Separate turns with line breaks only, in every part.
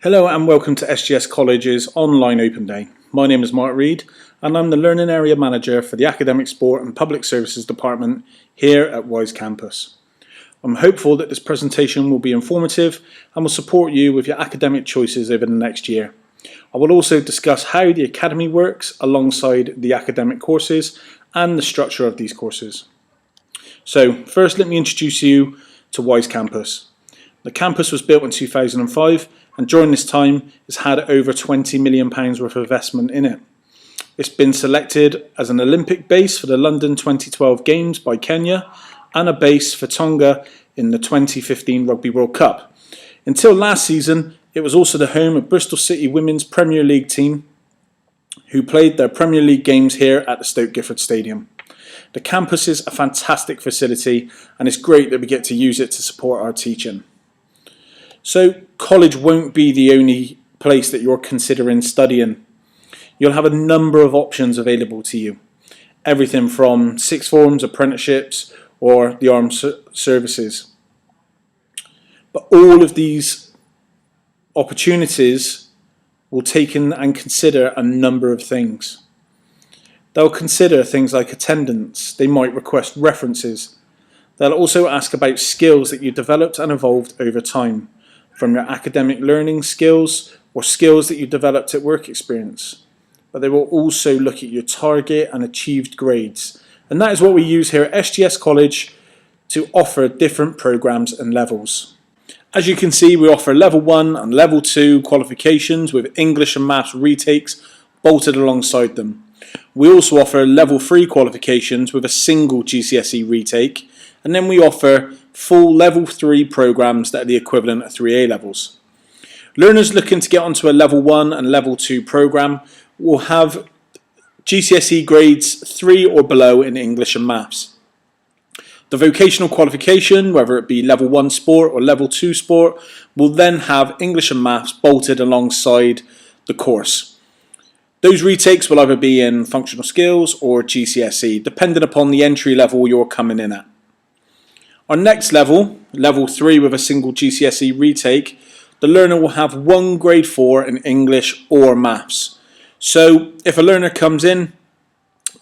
Hello and welcome to SGS College's online open day. My name is Mark Reed and I'm the Learning Area Manager for the Academic Sport and Public Services Department here at Wise Campus. I'm hopeful that this presentation will be informative and will support you with your academic choices over the next year. I will also discuss how the Academy works alongside the academic courses and the structure of these courses. So first, let me introduce you to Wise Campus. The campus was built in 2005 and during this time it's had over £20 million worth of investment in it. It's been selected as an Olympic base for the London 2012 Games by Kenya and a base for Tonga in the 2015 Rugby World Cup. Until last season, it was also the home of Bristol City Women's Premier League team who played their Premier League games here at the Stoke Gifford Stadium. The campus is a fantastic facility and it's great that we get to use it to support our teaching. So college won't be the only place that you're considering studying. You'll have a number of options available to you. Everything from sixth forms, apprenticeships or the armed services. But all of these opportunities will take in and consider a number of things. They'll consider things like attendance. They might request references. They'll also ask about skills that you developed and evolved over time, from your academic learning skills or skills that you developed at work experience. But they will also look at your target and achieved grades. And that is what we use here at SGS College to offer different programs and levels. As you can see, we offer level 1 and level 2 qualifications with English and Maths retakes bolted alongside them. We also offer level 3 qualifications with a single GCSE retake, and then we offer full level 3 programs that are the equivalent of 3 A-levels. Learners looking to get onto a level 1 and level 2 program will have GCSE grades 3 or below in English and Maths. The vocational qualification, whether it be level 1 sport or level 2 sport, will then have English and Maths bolted alongside the course. Those retakes will either be in functional skills or GCSE, depending upon the entry level you're coming in at. Our next level, level 3 with a single GCSE retake, the learner will have 1 grade 4 in English or Maths. So if a learner comes in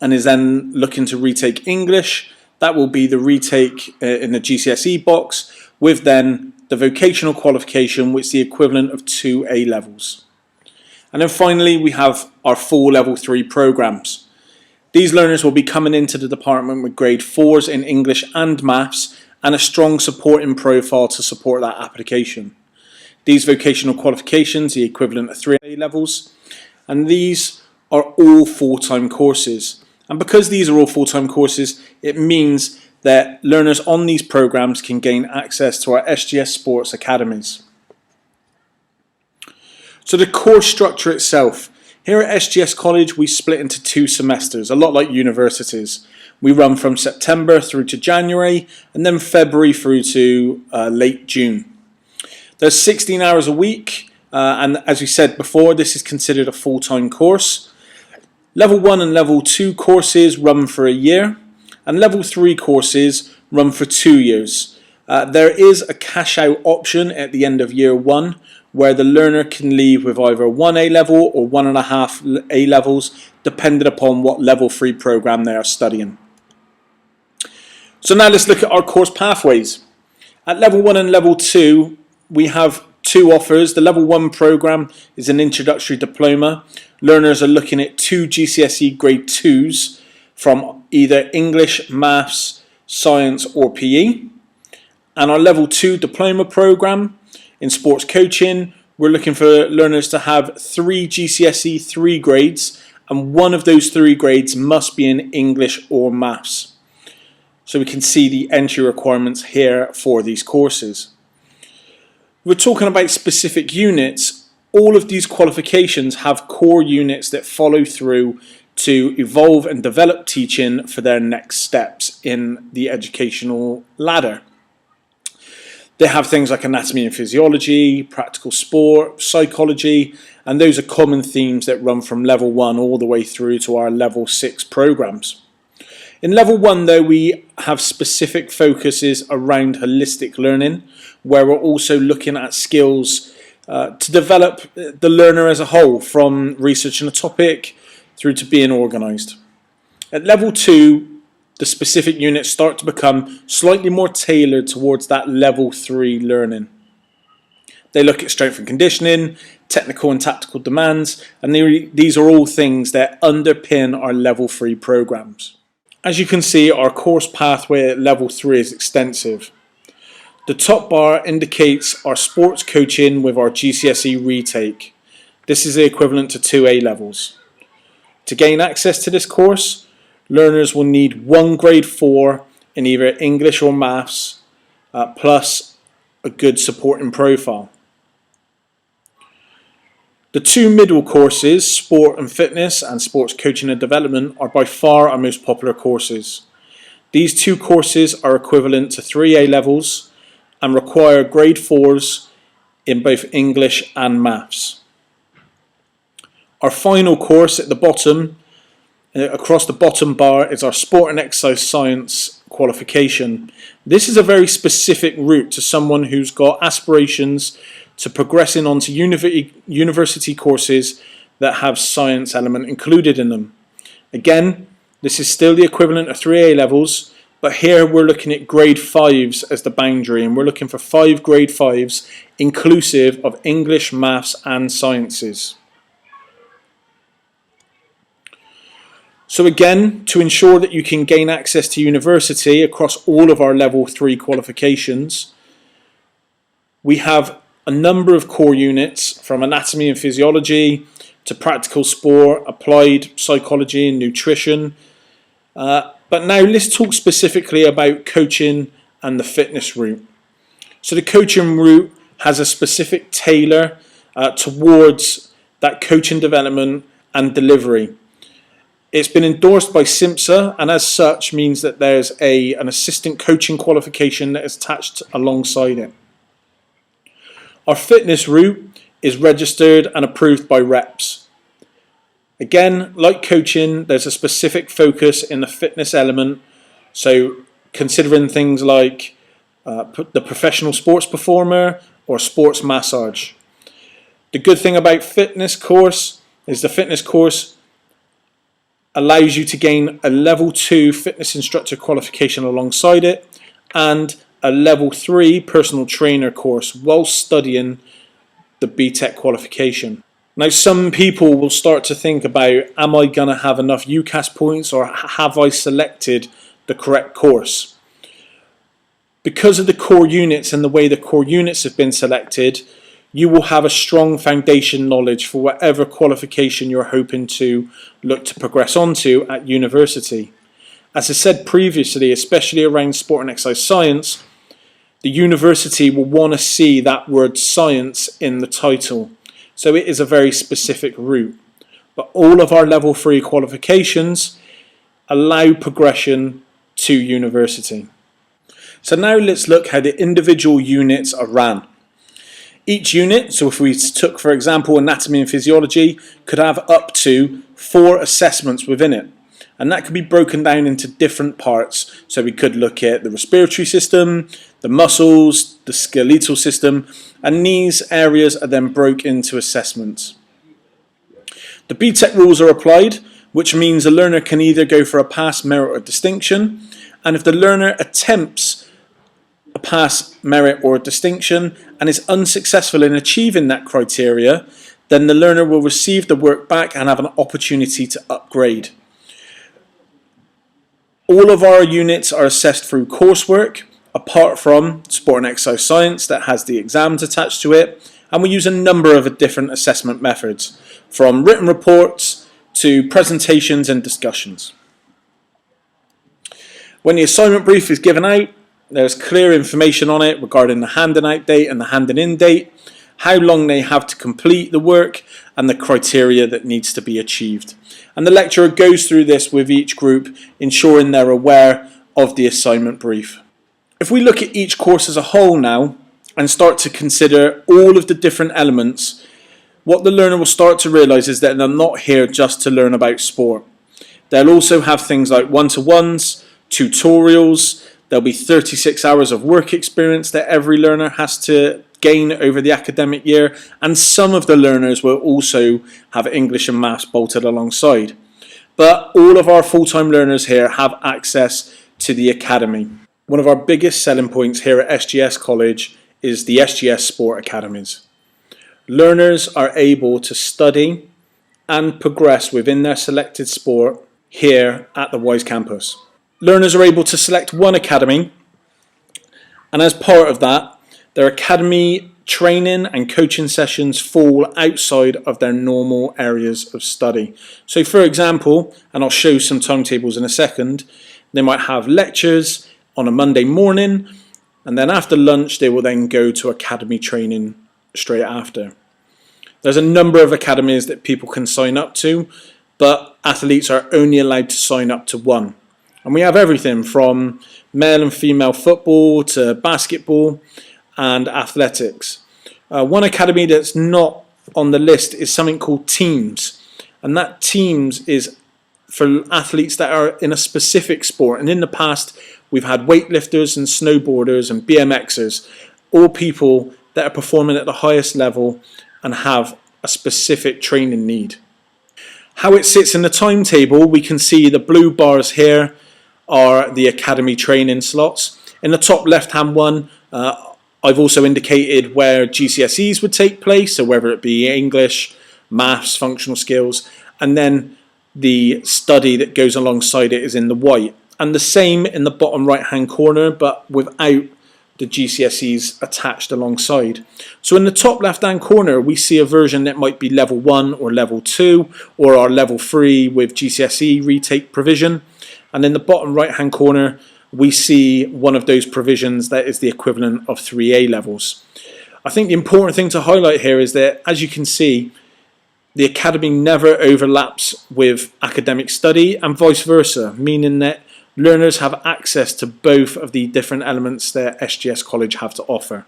and is then looking to retake English, that will be the retake in the GCSE box with then the vocational qualification, which is the equivalent of 2 A levels. And then finally we have our full level 3 programs. These learners will be coming into the department with grade 4s in English and Maths and a strong supporting profile to support that application. These vocational qualifications, the equivalent of 3 A levels, and these are all full-time courses. And because these are all full-time courses, it means that learners on these programs can gain access to our SGS Sports Academies. So the course structure itself. Here at SGS College we split into 2 semesters, a lot like universities. We run from September through to January and then February through to late June. There's 16 hours a week and as we said before, this is considered a full-time course. Level 1 and level 2 courses run for a year and level 3 courses run for 2 years. There is a cash out option at the end of year 1 where the learner can leave with either 1 A level or 1.5 A levels depending upon what level 3 program they are studying. So now let's look at our course pathways. At level 1 and level 2 we have 2 offers. The level 1 program is an introductory diploma. Learners are looking at 2 GCSE grade 2s from either English, Maths, Science or PE. And our level 2 diploma program in sports coaching, we're looking for learners to have 3 GCSE 3 grades and one of those 3 grades must be in English or Maths. So we can see the entry requirements here for these courses. We're talking about specific units. All of these qualifications have core units that follow through to evolve and develop teaching for their next steps in the educational ladder. They have things like anatomy and physiology, practical sport, psychology, and those are common themes that run from level 1 all the way through to our level 6 programs. In level 1 though, we have specific focuses around holistic learning, where we're also looking at skills to develop the learner as a whole, from researching a topic through to being organised. At level 2, the specific units start to become slightly more tailored towards that level 3 learning. They look at strength and conditioning, technical and tactical demands, and these are all things that underpin our level 3 programs. As you can see, our course pathway at level 3 is extensive. The top bar indicates our sports coaching with our GCSE retake. This is the equivalent to 2 A levels. To gain access to this course, learners will need 1 grade 4 in either English or maths, plus a good supporting profile. The 2 middle courses, sport and fitness and sports coaching and development, are by far our most popular courses. These 2 courses are equivalent to 3 A levels and require grade 4s in both English and maths. Our final course at the bottom, across the bottom bar, is our sport and exercise science qualification. This is a very specific route to someone who's got aspirations to progressing onto university courses that have science element included in them. Again, this is still the equivalent of 3 A levels, but here we're looking at grade 5s as the boundary, and we're looking for 5 grade 5s inclusive of English, maths and sciences. So again, to ensure that you can gain access to university across all of our level 3 qualifications, we have a number of core units, from anatomy and physiology to practical sport, applied psychology and nutrition. But now let's talk specifically about coaching and the fitness route. So the coaching route has a specific tailor towards that coaching development and delivery. It's been endorsed by SIMSA, and as such means that there's an assistant coaching qualification that is attached alongside it. Our fitness route is registered and approved by reps. Again, like coaching, there's a specific focus in the fitness element, so considering things like the professional sports performer or sports massage. The good thing about fitness course is the fitness course allows you to gain a level 2 fitness instructor qualification alongside it, and a level 3 personal trainer course while studying the BTEC qualification. Now, some people will start to think about, am I going to have enough UCAS points, or have I selected the correct course? Because of the core units and the way the core units have been selected, you will have a strong foundation knowledge for whatever qualification you're hoping to look to progress onto at university. As I said previously, especially around sport and exercise science, the university will want to see that word science in the title. So it is a very specific route. But all of our level 3 qualifications allow progression to university. So now let's look how the individual units are ran. Each unit, so if we took for example anatomy and physiology, could have up to 4 assessments within it. And that could be broken down into different parts. So we could look at the respiratory system, the muscles, the skeletal system, and these areas are then broken into assessments. The BTEC rules are applied, which means a learner can either go for a pass, merit or distinction, and if the learner attempts a pass, merit or distinction and is unsuccessful in achieving that criteria, then the learner will receive the work back and have an opportunity to upgrade. All of our units are assessed through coursework, apart from sport and exercise science that has the exams attached to it, and we use a number of different assessment methods, from written reports to presentations and discussions. When the assignment brief is given out, there's clear information on it regarding the handing out date and the handing in date, how long they have to complete the work, and the criteria that needs to be achieved. And the lecturer goes through this with each group, ensuring they're aware of the assignment brief. If we look at each course as a whole now and start to consider all of the different elements, what the learner will start to realise is that they're not here just to learn about sport. They'll also have things like one-to-ones, tutorials, there'll be 36 hours of work experience that every learner has to gain over the academic year, and some of the learners will also have English and Maths bolted alongside. But all of our full-time learners here have access to the Academy. One of our biggest selling points here at SGS College is the SGS Sport Academies. Learners are able to study and progress within their selected sport here at the Wise campus. Learners are able to select one academy, and as part of that, their academy training and coaching sessions fall outside of their normal areas of study. So for example, and I'll show some timetables in a second, they might have lectures on a Monday morning, and then after lunch they will then go to academy training straight after. There's a number of academies that people can sign up to, but athletes are only allowed to sign up to one. And we have everything from male and female football to basketball and athletics. One academy that's not on the list is something called Teams, and that Teams is for athletes that are in a specific sport. And in the past we've had weightlifters and snowboarders and BMXers, all people that are performing at the highest level and have a specific training need. How it sits in the timetable, we can see the blue bars here are the academy training slots. In the top left hand one, I've also indicated where GCSEs would take place, so whether it be English, Maths, functional skills, and then the study that goes alongside it is in the white. And the same in the bottom right hand corner, but without the GCSEs attached alongside. So in the top left hand corner we see a version that might be level 1 or level 2 or our level 3 with GCSE retake provision, and in the bottom right hand corner we see one of those provisions that is the equivalent of 3A levels. I think the important thing to highlight here is that, as you can see, the academy never overlaps with academic study and vice versa, meaning that learners have access to both of the different elements that SGS College have to offer.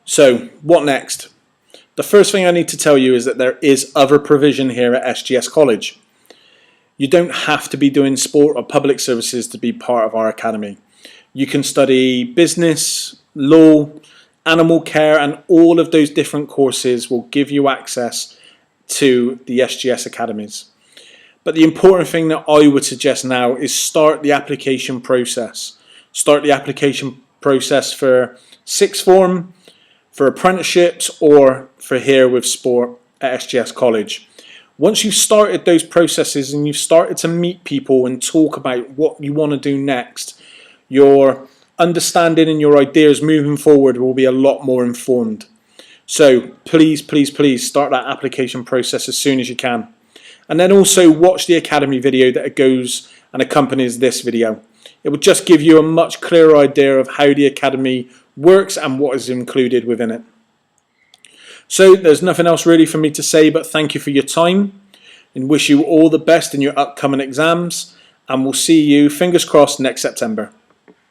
So, what next? The first thing I need to tell you is that there is other provision here at SGS College. You don't have to be doing sport or public services to be part of our academy. You can study business, law, animal care, and all of those different courses will give you access to the SGS Academies. But the important thing that I would suggest now is start the application process. Start the application process for sixth form, for apprenticeships, or for here with sport at SGS College. Once you've started those processes and you've started to meet people and talk about what you want to do next, your understanding and your ideas moving forward will be a lot more informed. So please, please, please start that application process as soon as you can. And then also watch the Academy video that goes and accompanies this video. It will just give you a much clearer idea of how the Academy works and what is included within it. So there's nothing else really for me to say, but thank you for your time and wish you all the best in your upcoming exams, and we'll see you, fingers crossed, next September.